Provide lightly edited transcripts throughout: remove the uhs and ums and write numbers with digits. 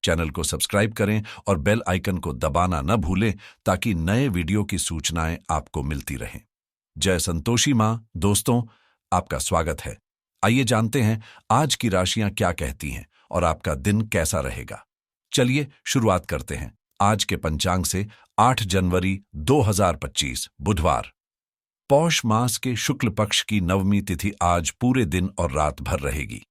Channel को subscribe करें और बेल आइकन को दबाना न भूलें ताकि नए वीडियो की सूचनाएं आपको मिलती रहें। जय संतोषी मां। दोस्तों, आपका स्वागत है। आइए जानते हैं आज की राशियां क्या कहती हैं और आपका दिन कैसा रहेगा। चलिए शुरुआत करते हैं आज के पंचांग से। 8 जनवरी 2025 बुधवार, पौष मास के शुक्ल पक्ष की नवमी तिथि आज पूरे दिन और रात भर रहेगी।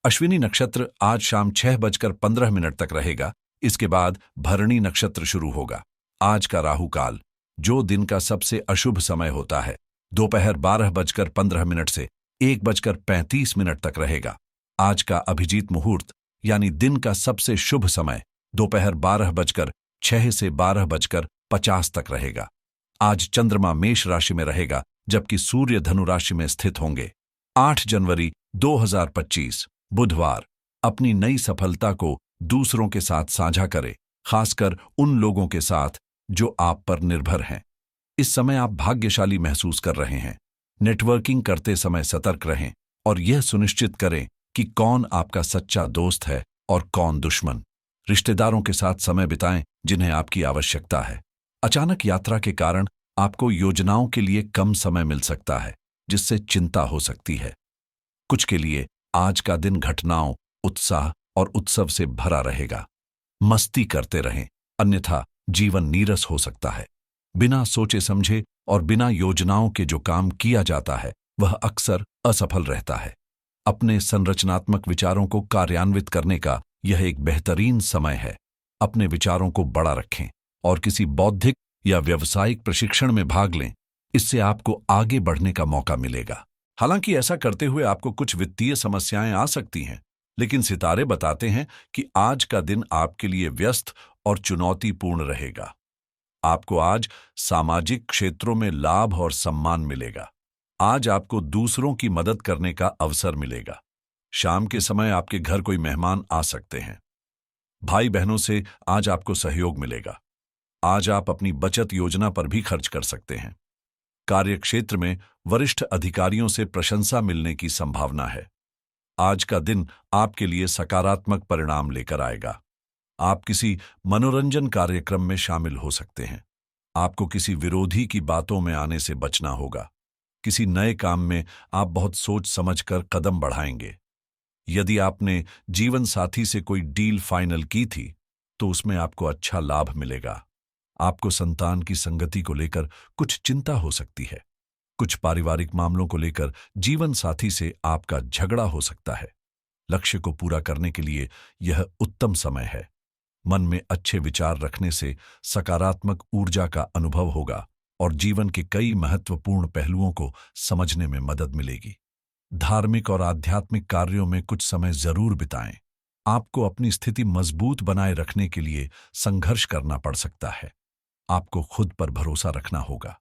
अश्विनी नक्षत्र आज शाम 6:15 तक रहेगा। इसके बाद भरणी नक्षत्र शुरू होगा। आज का राहु काल, जो दिन का सबसे अशुभ समय होता है, दोपहर 12:15 से 1:35 तक रहेगा। आज का अभिजीत मुहूर्त यानी दिन का सबसे शुभ समय दोपहर 12:06 से 12:50 तक रहेगा। आज चंद्रमा मेष राशि में रहेगा जबकि सूर्य धनु राशि में स्थित होंगे। 8 जनवरी 2025 बुधवार, अपनी नई सफलता को दूसरों के साथ साझा करें, खासकर उन लोगों के साथ जो आप पर निर्भर हैं। इस समय आप भाग्यशाली महसूस कर रहे हैं। नेटवर्किंग करते समय सतर्क रहें और यह सुनिश्चित करें कि कौन आपका सच्चा दोस्त है और कौन दुश्मन। रिश्तेदारों के साथ समय बिताएं जिन्हें आपकी आवश्यकता है। अचानक यात्रा के कारण आपको योजनाओं के लिए कम समय मिल सकता है, जिससे चिंता हो सकती है। कुछ के लिए आज का दिन घटनाओं, उत्साह और उत्सव से भरा रहेगा। मस्ती करते रहें, अन्यथा जीवन नीरस हो सकता है। बिना सोचे समझे और बिना योजनाओं के जो काम किया जाता है वह अक्सर असफल रहता है। अपने संरचनात्मक विचारों को कार्यान्वित करने का यह एक बेहतरीन समय है। अपने विचारों को बड़ा रखें और किसी बौद्धिक या व्यावसायिक प्रशिक्षण में भाग लें। इससे आपको आगे बढ़ने का मौका मिलेगा। हालांकि ऐसा करते हुए आपको कुछ वित्तीय समस्याएं आ सकती हैं, लेकिन सितारे बताते हैं कि आज का दिन आपके लिए व्यस्त और चुनौतीपूर्ण रहेगा। आपको आज सामाजिक क्षेत्रों में लाभ और सम्मान मिलेगा। आज आपको दूसरों की मदद करने का अवसर मिलेगा। शाम के समय आपके घर कोई मेहमान आ सकते हैं। भाई बहनों से आज आपको सहयोग मिलेगा। आज आप अपनी बचत योजना पर भी खर्च कर सकते हैं। कार्यक्षेत्र में वरिष्ठ अधिकारियों से प्रशंसा मिलने की संभावना है। आज का दिन आपके लिए सकारात्मक परिणाम लेकर आएगा। आप किसी मनोरंजन कार्यक्रम में शामिल हो सकते हैं। आपको किसी विरोधी की बातों में आने से बचना होगा। किसी नए काम में आप बहुत सोच समझकर कदम बढ़ाएंगे। यदि आपने जीवन साथी से कोई डील फाइनल की थी तो उसमें आपको अच्छा लाभ मिलेगा। आपको संतान की संगति को लेकर कुछ चिंता हो सकती है। कुछ पारिवारिक मामलों को लेकर जीवन साथी से आपका झगड़ा हो सकता है। लक्ष्य को पूरा करने के लिए यह उत्तम समय है। मन में अच्छे विचार रखने से सकारात्मक ऊर्जा का अनुभव होगा और जीवन के कई महत्वपूर्ण पहलुओं को समझने में मदद मिलेगी। धार्मिक और आध्यात्मिक कार्यों में कुछ समय जरूर बिताएं। आपको अपनी स्थिति मजबूत बनाए रखने के लिए संघर्ष करना पड़ सकता है। आपको खुद पर भरोसा रखना होगा।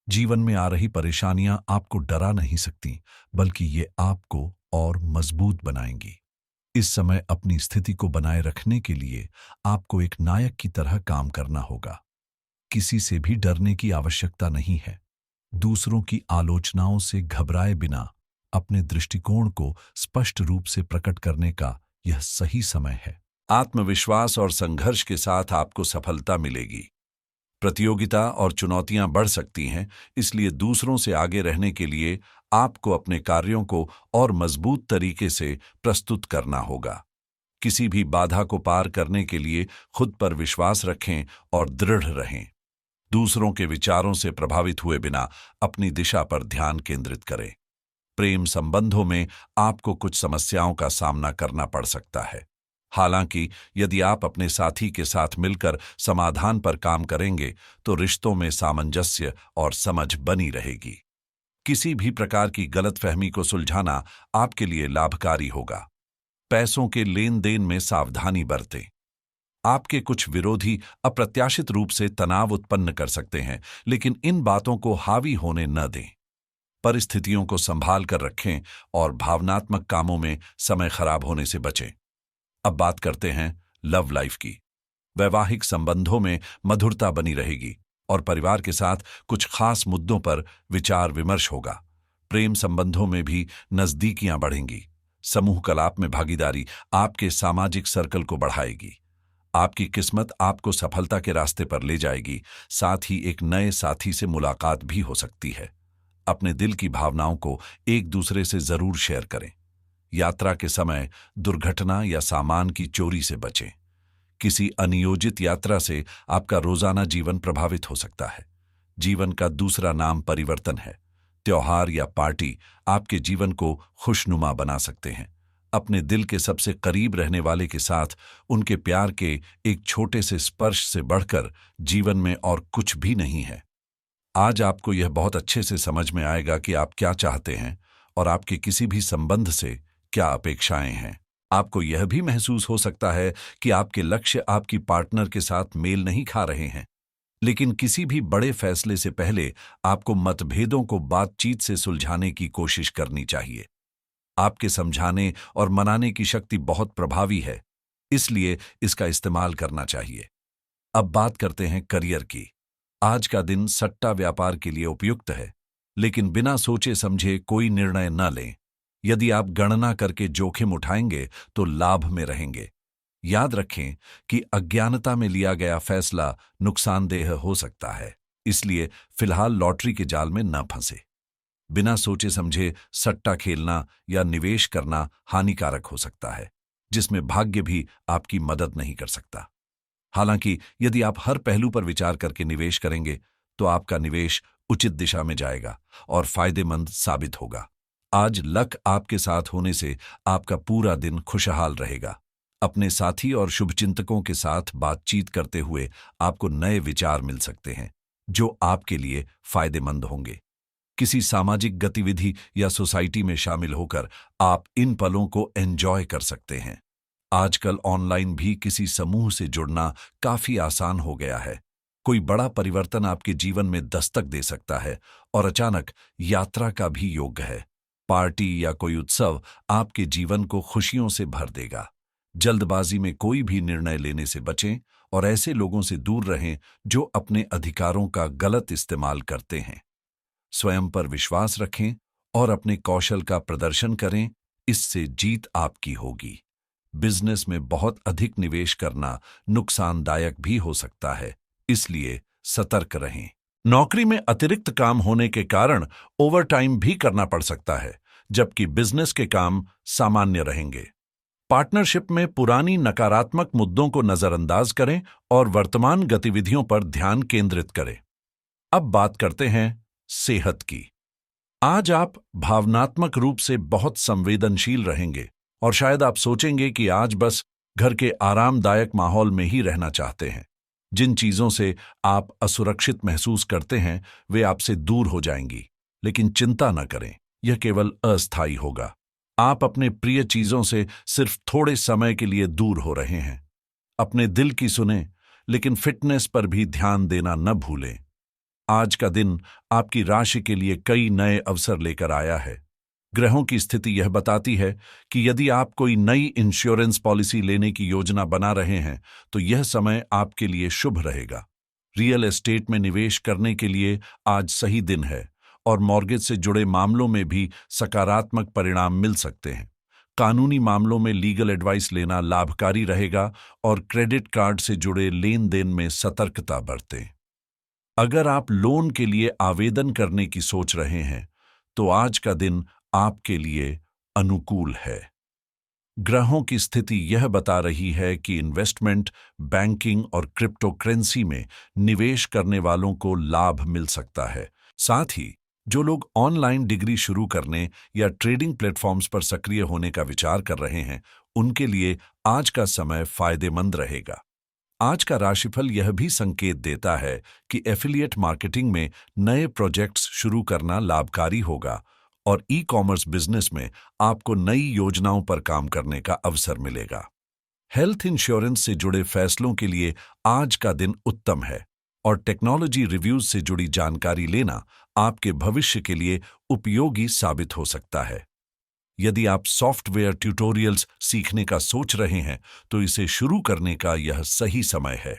जीवन में आ रही परेशानियां आपको डरा नहीं सकती, बल्कि ये आपको और मजबूत बनाएंगी। इस समय अपनी स्थिति को बनाए रखने के लिए आपको एक नायक की तरह काम करना होगा। किसी से भी डरने की आवश्यकता नहीं है। दूसरों की आलोचनाओं से घबराए बिना अपने दृष्टिकोण को स्पष्ट रूप से प्रकट करने का यह सही समय है। आत्मविश्वास और संघर्ष के साथ आपको सफलता मिलेगी। प्रतियोगिता और चुनौतियां बढ़ सकती हैं, इसलिए दूसरों से आगे रहने के लिए आपको अपने कार्यों को और मजबूत तरीके से प्रस्तुत करना होगा। किसी भी बाधा को पार करने के लिए खुद पर विश्वास रखें और दृढ़ रहें। दूसरों के विचारों से प्रभावित हुए बिना अपनी दिशा पर ध्यान केंद्रित करें। प्रेम संबंधों में आपको कुछ समस्याओं का सामना करना पड़ सकता है। हालांकि यदि आप अपने साथी के साथ मिलकर समाधान पर काम करेंगे तो रिश्तों में सामंजस्य और समझ बनी रहेगी। किसी भी प्रकार की गलतफहमी को सुलझाना आपके लिए लाभकारी होगा। पैसों के लेन देन में सावधानी बरतें। आपके कुछ विरोधी अप्रत्याशित रूप से तनाव उत्पन्न कर सकते हैं, लेकिन इन बातों को हावी होने न दें। परिस्थितियों को संभाल कर रखें और भावनात्मक कामों में समय खराब होने से बचें। अब बात करते हैं लव लाइफ की। वैवाहिक संबंधों में मधुरता बनी रहेगी और परिवार के साथ कुछ खास मुद्दों पर विचार विमर्श होगा। प्रेम संबंधों में भी नजदीकियां बढ़ेंगी। समूह कलाप में भागीदारी आपके सामाजिक सर्कल को बढ़ाएगी। आपकी किस्मत आपको सफलता के रास्ते पर ले जाएगी, साथ ही एक नए साथी से मुलाकात भी हो सकती है। अपने दिल की भावनाओं को एक दूसरे से जरूर शेयर करें। यात्रा के समय दुर्घटना या सामान की चोरी से बचें। किसी अनियोजित यात्रा से आपका रोजाना जीवन प्रभावित हो सकता है। जीवन का दूसरा नाम परिवर्तन है। त्योहार या पार्टी आपके जीवन को खुशनुमा बना सकते हैं। अपने दिल के सबसे करीब रहने वाले के साथ उनके प्यार के एक छोटे से स्पर्श से बढ़कर जीवन में और कुछ भी नहीं है। आज आपको यह बहुत अच्छे से समझ में आएगा कि आप क्या चाहते हैं और आपके किसी भी संबंध से क्या अपेक्षाएं हैं। आपको यह भी महसूस हो सकता है कि आपके लक्ष्य आपकी पार्टनर के साथ मेल नहीं खा रहे हैं। लेकिन किसी भी बड़े फैसले से पहले आपको मतभेदों को बातचीत से सुलझाने की कोशिश करनी चाहिए। आपके समझाने और मनाने की शक्ति बहुत प्रभावी है, इसलिए इसका इस्तेमाल करना चाहिए। अब बात करते हैं करियर की। आज का दिन सट्टा व्यापार के लिए उपयुक्त है, लेकिन बिना सोचे समझे कोई निर्णय न लें। यदि आप गणना करके जोखिम उठाएंगे तो लाभ में रहेंगे। याद रखें कि अज्ञानता में लिया गया फैसला नुकसानदेह हो सकता है, इसलिए फिलहाल लॉटरी के जाल में न फंसे। बिना सोचे समझे सट्टा खेलना या निवेश करना हानिकारक हो सकता है, जिसमें भाग्य भी आपकी मदद नहीं कर सकता। हालांकि यदि आप हर पहलू पर विचार करके निवेश करेंगे तो आपका निवेश उचित दिशा में जाएगा और फायदेमंद साबित होगा। आज लक आपके साथ होने से आपका पूरा दिन खुशहाल रहेगा। अपने साथी और शुभचिंतकों के साथ बातचीत करते हुए आपको नए विचार मिल सकते हैं, जो आपके लिए फायदेमंद होंगे। किसी सामाजिक गतिविधि या सोसाइटी में शामिल होकर आप इन पलों को एंजॉय कर सकते हैं। आजकल ऑनलाइन भी किसी समूह से जुड़ना काफी आसान हो गया है। कोई बड़ा परिवर्तन आपके जीवन में दस्तक दे सकता है और अचानक यात्रा का भी योग है। पार्टी या कोई उत्सव आपके जीवन को खुशियों से भर देगा। जल्दबाजी में कोई भी निर्णय लेने से बचें और ऐसे लोगों से दूर रहें जो अपने अधिकारों का गलत इस्तेमाल करते हैं। स्वयं पर विश्वास रखें और अपने कौशल का प्रदर्शन करें, इससे जीत आपकी होगी। बिजनेस में बहुत अधिक निवेश करना नुकसानदायक भी हो सकता है, इसलिए सतर्क रहें। नौकरी में अतिरिक्त काम होने के कारण ओवरटाइम भी करना पड़ सकता है, जबकि बिजनेस के काम सामान्य रहेंगे। पार्टनरशिप में पुरानी नकारात्मक मुद्दों को नजरअंदाज करें और वर्तमान गतिविधियों पर ध्यान केंद्रित करें। अब बात करते हैं सेहत की। आज आप भावनात्मक रूप से बहुत संवेदनशील रहेंगे और शायद आप सोचेंगे कि आज बस घर के आरामदायक माहौल में ही रहना चाहते हैं। जिन चीजों से आप असुरक्षित महसूस करते हैं वे आपसे दूर हो जाएंगी, लेकिन चिंता न करें, यह केवल अस्थायी होगा। आप अपने प्रिय चीजों से सिर्फ थोड़े समय के लिए दूर हो रहे हैं। अपने दिल की सुनें, लेकिन फिटनेस पर भी ध्यान देना न भूलें। आज का दिन आपकी राशि के लिए कई नए अवसर लेकर आया है। ग्रहों की स्थिति यह बताती है कि यदि आप कोई नई इंश्योरेंस पॉलिसी लेने की योजना बना रहे हैं तो यह समय आपके लिए शुभ रहेगा। रियल एस्टेट में निवेश करने के लिए आज सही दिन है और मॉर्गेज से जुड़े मामलों में भी सकारात्मक परिणाम मिल सकते हैं। कानूनी मामलों में लीगल एडवाइस लेना लाभकारी रहेगा और क्रेडिट कार्ड से जुड़े लेन देन में सतर्कता बरतें। अगर आप लोन के लिए आवेदन करने की सोच रहे हैं तो आज का दिन आपके लिए अनुकूल है। ग्रहों की स्थिति यह बता रही है कि इन्वेस्टमेंट, बैंकिंग और क्रिप्टोकरेंसी में निवेश करने वालों को लाभ मिल सकता है। साथ ही जो लोग ऑनलाइन डिग्री शुरू करने या ट्रेडिंग प्लेटफॉर्म्स पर सक्रिय होने का विचार कर रहे हैं, उनके लिए आज का समय फायदेमंद रहेगा। आज का राशिफल यह भी संकेत देता है कि एफिलिएट मार्केटिंग में नए प्रोजेक्ट्स शुरू करना लाभकारी होगा और ई कॉमर्स बिजनेस में आपको नई योजनाओं पर काम करने का अवसर मिलेगा। हेल्थ इंश्योरेंस से जुड़े फैसलों के लिए आज का दिन उत्तम है और टेक्नोलॉजी रिव्यूज से जुड़ी जानकारी लेना आपके भविष्य के लिए उपयोगी साबित हो सकता है। यदि आप सॉफ्टवेयर ट्यूटोरियल्स सीखने का सोच रहे हैं तो इसे शुरू करने का यह सही समय है।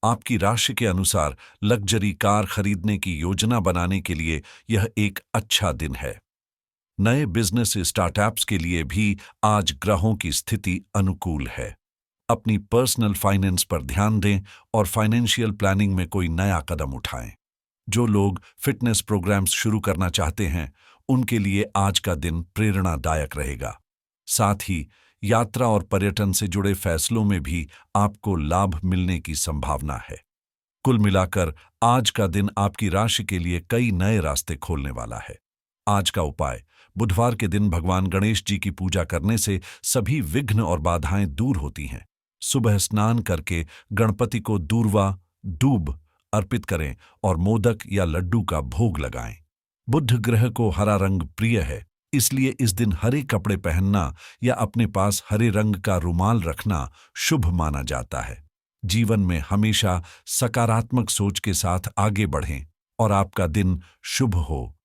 आपकी राशि के अनुसार लग्जरी कार खरीदने की योजना बनाने के लिए यह एक अच्छा दिन है। नए बिजनेस स्टार्टअप्स के लिए भी आज ग्रहों की स्थिति अनुकूल है। अपनी पर्सनल फाइनेंस पर ध्यान दें और फाइनेंशियल प्लानिंग में कोई नया कदम उठाएं। जो लोग फिटनेस प्रोग्राम्स शुरू करना चाहते हैं, उनके लिए आज का दिन प्रेरणादायक रहेगा। साथ ही यात्रा और पर्यटन से जुड़े फैसलों में भी आपको लाभ मिलने की संभावना है। कुल मिलाकर आज का दिन आपकी राशि के लिए कई नए रास्ते खोलने वाला है। आज का उपाय: बुधवार के दिन भगवान गणेश जी की पूजा करने से सभी विघ्न और बाधाएं दूर होती हैं। सुबह स्नान करके गणपति को दूर्वा दूब अर्पित करें और मोदक या लड्डू का भोग लगाएं। बुध ग्रह को हरा रंग प्रिय है, इसलिए इस दिन हरे कपड़े पहनना या अपने पास हरे रंग का रुमाल रखना शुभ माना जाता है। जीवन में हमेशा सकारात्मक सोच के साथ आगे बढ़ें और आपका दिन शुभ हो।